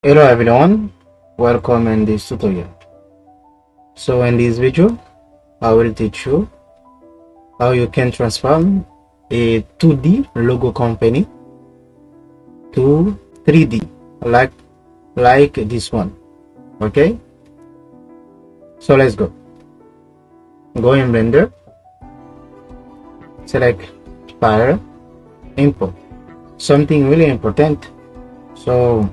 Hello everyone, welcome in this tutorial. So in this video, I will teach you how you can transform a 2D logo company to 3D like this one. Okay, so let's go. Go in Blender, select File, Import. Something really important. So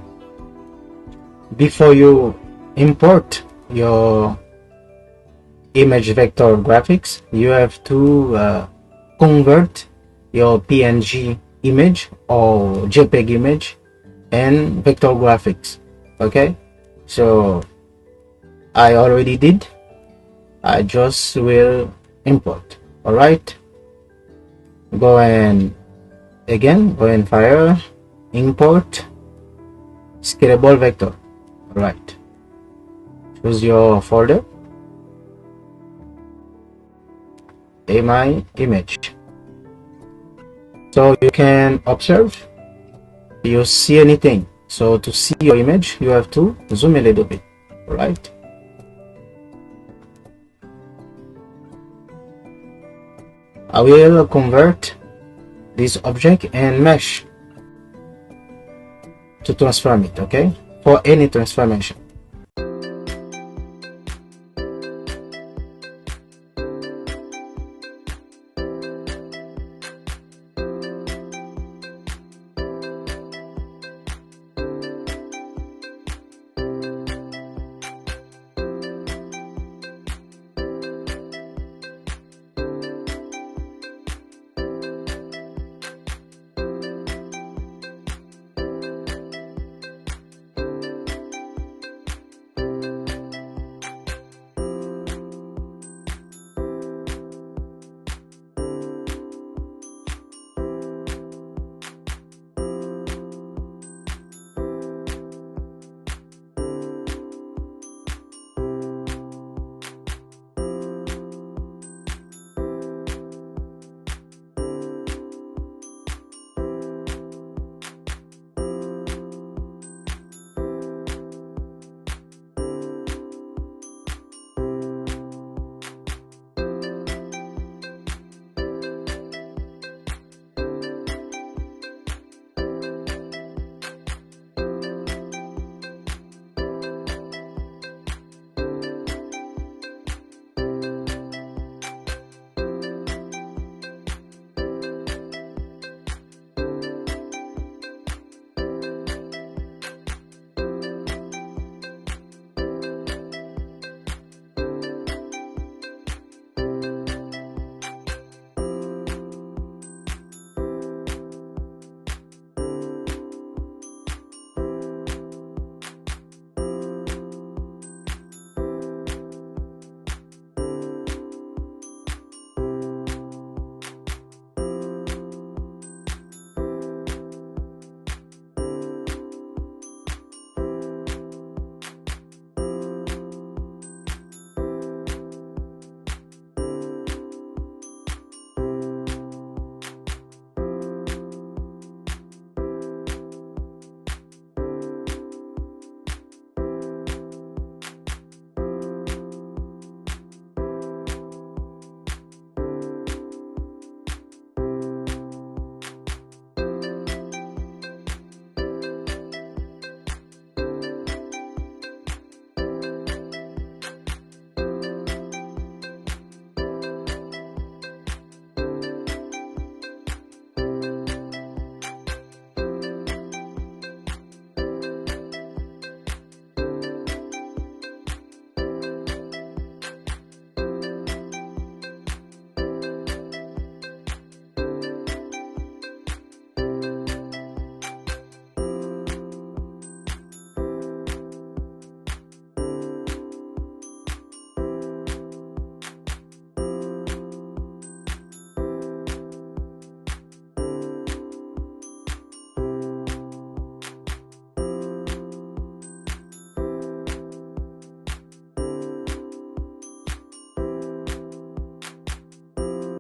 before you import your image vector graphics, you have to convert your PNG image or JPEG image and vector graphics. Okay, so I already did. I just will import. All right, go and go in File, Import, Scalable Vector. Right, choose your folder, my image. So you can observe, you see anything. So to see your image, you have to zoom a little bit. Right, I will convert this object and mesh to transform it. Okay, for any transformation.